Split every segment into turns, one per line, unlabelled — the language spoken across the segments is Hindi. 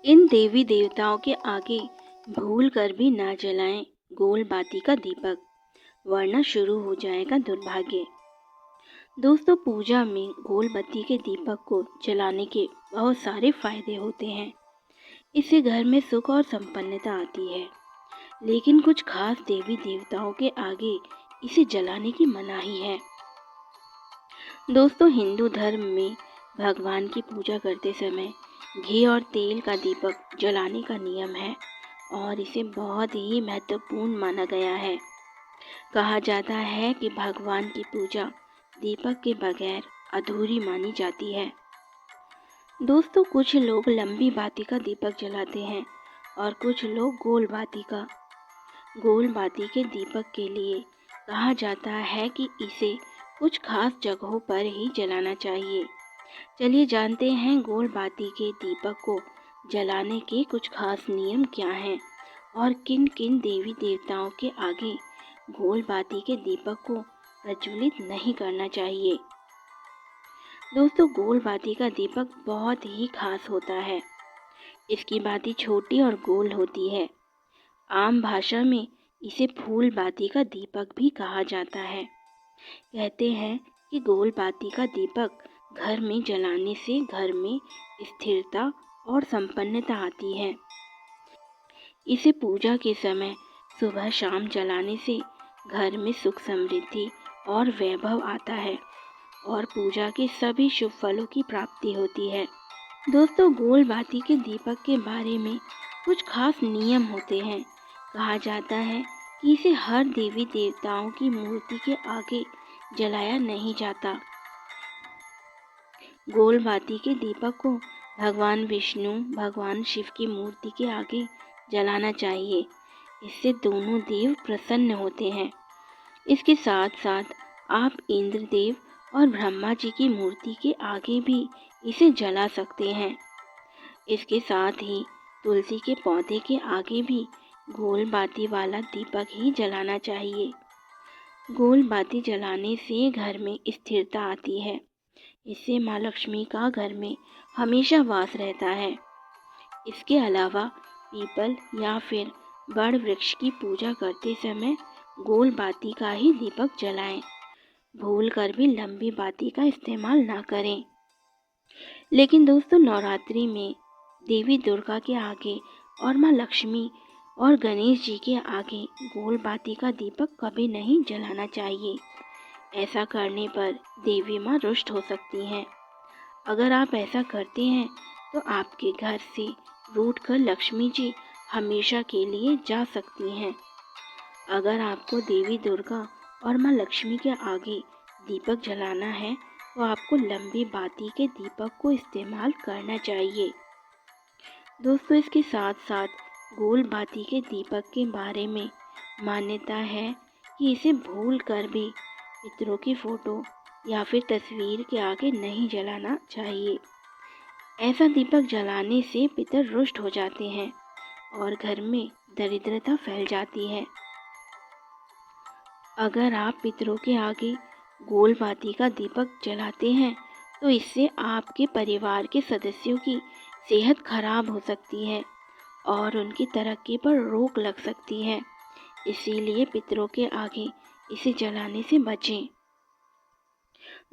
इन देवी देवताओं के आगे भूल कर भी ना जलाएं गोल बाती का दीपक, वरना शुरू हो जाएगा दुर्भाग्य। दोस्तों, पूजा में गोल बत्ती के दीपक को जलाने के बहुत सारे फायदे होते हैं। इससे घर में सुख और संपन्नता आती है। लेकिन कुछ खास देवी देवताओं के आगे इसे जलाने की मनाही है। दोस्तों, हिंदू धर्म में भगवान की पूजा करते समय घी और तेल का दीपक जलाने का नियम है और इसे बहुत ही महत्वपूर्ण माना गया है। कहा जाता है कि भगवान की पूजा दीपक के बगैर अधूरी मानी जाती है। दोस्तों, कुछ लोग लंबी बाती का दीपक जलाते हैं और कुछ लोग गोल बाती का। गोल बाती के दीपक के लिए कहा जाता है कि इसे कुछ खास जगहों पर ही जलाना चाहिए। चलिए जानते हैं गोल बाती के दीपक को जलाने के कुछ खास नियम क्या हैं और किन किन देवी देवताओं के आगे गोल बाती के दीपक को प्रज्वलित नहीं करना चाहिए। दोस्तों, गोल बाती का दीपक बहुत ही खास होता है। इसकी बाती छोटी और गोल होती है। आम भाषा में इसे फूल बाती का दीपक भी कहा जाता है। कहते हैं कि गोल बाती का दीपक घर में जलाने से घर में स्थिरता और संपन्नता आती है। इसे पूजा के समय सुबह शाम जलाने से घर में सुख समृद्धि और वैभव आता है और पूजा के सभी शुभ फलों की प्राप्ति होती है। दोस्तों, गोल बाती के दीपक के बारे में कुछ खास नियम होते हैं। कहा जाता है कि इसे हर देवी देवताओं की मूर्ति के आगे जलाया नहीं जाता। गोल बाती के दीपक को भगवान विष्णु, भगवान शिव की मूर्ति के आगे जलाना चाहिए। इससे दोनों देव प्रसन्न होते हैं। इसके साथ साथ आप इंद्र देव और ब्रह्मा जी की मूर्ति के आगे भी इसे जला सकते हैं। इसके साथ ही तुलसी के पौधे के आगे भी गोल बाती वाला दीपक ही जलाना चाहिए। गोल बाती जलाने से घर में स्थिरता आती है। इससे माँ लक्ष्मी का घर में हमेशा वास रहता है। इसके अलावा पीपल या फिर बड़ वृक्ष की पूजा करते समय गोल बाती का ही दीपक जलाएं। भूल कर भी लंबी बाती का इस्तेमाल ना करें। लेकिन दोस्तों, नवरात्रि में देवी दुर्गा के आगे और माँ लक्ष्मी और गणेश जी के आगे गोल बाती का दीपक कभी नहीं जलाना चाहिए। ऐसा करने पर देवी माँ रुष्ट हो सकती हैं। अगर आप ऐसा करते हैं तो आपके घर से रूठ कर लक्ष्मी जी हमेशा के लिए जा सकती हैं। अगर आपको देवी दुर्गा और माँ लक्ष्मी के आगे दीपक जलाना है तो आपको लंबी बाती के दीपक को इस्तेमाल करना चाहिए। दोस्तों, इसके साथ साथ गोल बाती के दीपक के बारे में मान्यता है कि इसे भूल कर भी पितरों की फोटो या फिर तस्वीर के आगे नहीं जलाना चाहिए। ऐसा दीपक जलाने से पितर रुष्ट हो जाते हैं और घर में दरिद्रता फैल जाती है। अगर आप पितरों के आगे गोल बाती का दीपक जलाते हैं तो इससे आपके परिवार के सदस्यों की सेहत खराब हो सकती है और उनकी तरक्की पर रोक लग सकती है। इसीलिए पितरों के आगे इसे जलाने से बचें।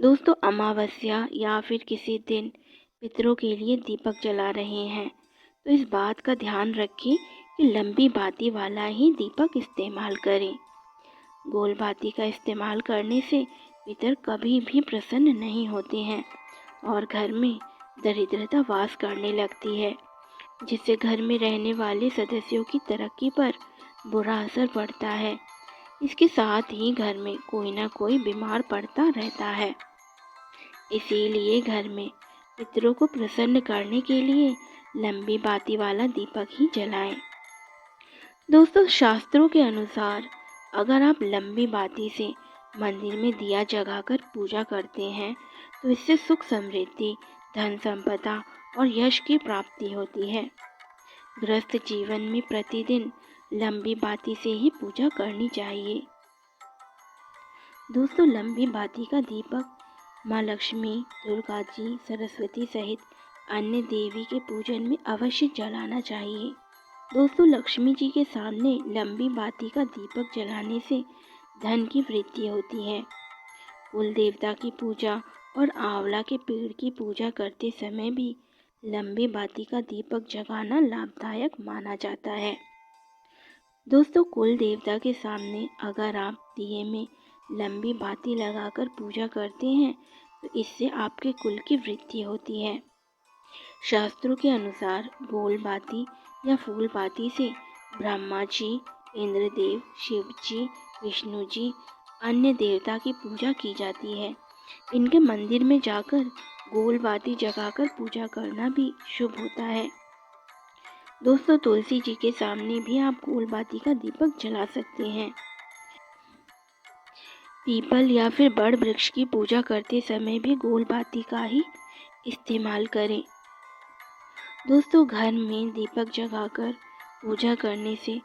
दोस्तों, अमावस्या या फिर किसी दिन पितरों के लिए दीपक जला रहे हैं तो इस बात का ध्यान रखें कि लंबी बाती वाला ही दीपक इस्तेमाल करें। गोल बाती का इस्तेमाल करने से पितर कभी भी प्रसन्न नहीं होते हैं और घर में दरिद्रता वास करने लगती है, जिससे घर में रहने वाले सदस्यों की तरक्की पर बुरा असर पड़ता है। इसके साथ ही घर में कोई ना कोई बीमार पड़ता रहता है। इसीलिए घर में पितरों को प्रसन्न करने के लिए लंबी बाती वाला दीपक ही जलाएं। दोस्तों, शास्त्रों के अनुसार अगर आप लंबी बाती से मंदिर में दिया जलाकर पूजा करते हैं तो इससे सुख समृद्धि, धन संपदा और यश की प्राप्ति होती है। गृहस्थ जीवन में प्रतिदिन लंबी बाती से ही पूजा करनी चाहिए। दोस्तों, लंबी बाती का दीपक माँ लक्ष्मी, दुर्गा जी, सरस्वती सहित अन्य देवी के पूजन में अवश्य जलाना चाहिए। दोस्तों, लक्ष्मी जी के सामने लंबी बाती का दीपक जलाने से धन की वृद्धि होती है। कुल देवता की पूजा और आंवला के पेड़ की पूजा करते समय भी लंबी बाती का दीपक जगाना लाभदायक माना जाता है। दोस्तों, कुल देवता के सामने अगर आप दिए में लंबी बाती लगाकर पूजा करते हैं तो इससे आपके कुल की वृद्धि होती है। शास्त्रों के अनुसार गोल बाती या फूल बाती से ब्रह्मा जी, इंद्रदेव, शिव जी, विष्णु जी, अन्य देवता की पूजा की जाती है। इनके मंदिर में जाकर गोल बाती जगाकर पूजा करना भी शुभ होता है। दोस्तों, तुलसी जी के सामने भी आप गोल बाती का दीपक जला सकते हैं। पीपल या फिर बड़ वृक्ष की पूजा करते समय भी गोल बाती का ही इस्तेमाल करें। दोस्तों, घर में दीपक जगाकर पूजा करने से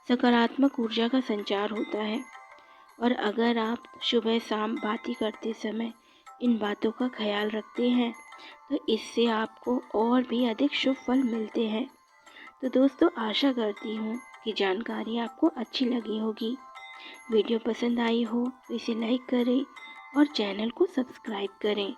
सकारात्मक ऊर्जा का संचार होता है और अगर आप सुबह शाम बाती करते समय इन बातों का ख्याल रखते हैं तो इससे आपको और भी अधिक शुभ फल मिलते हैं। तो दोस्तों, आशा करती हूँ कि जानकारी आपको अच्छी लगी होगी। वीडियो पसंद आई हो तो इसे लाइक करें और चैनल को सब्सक्राइब करें।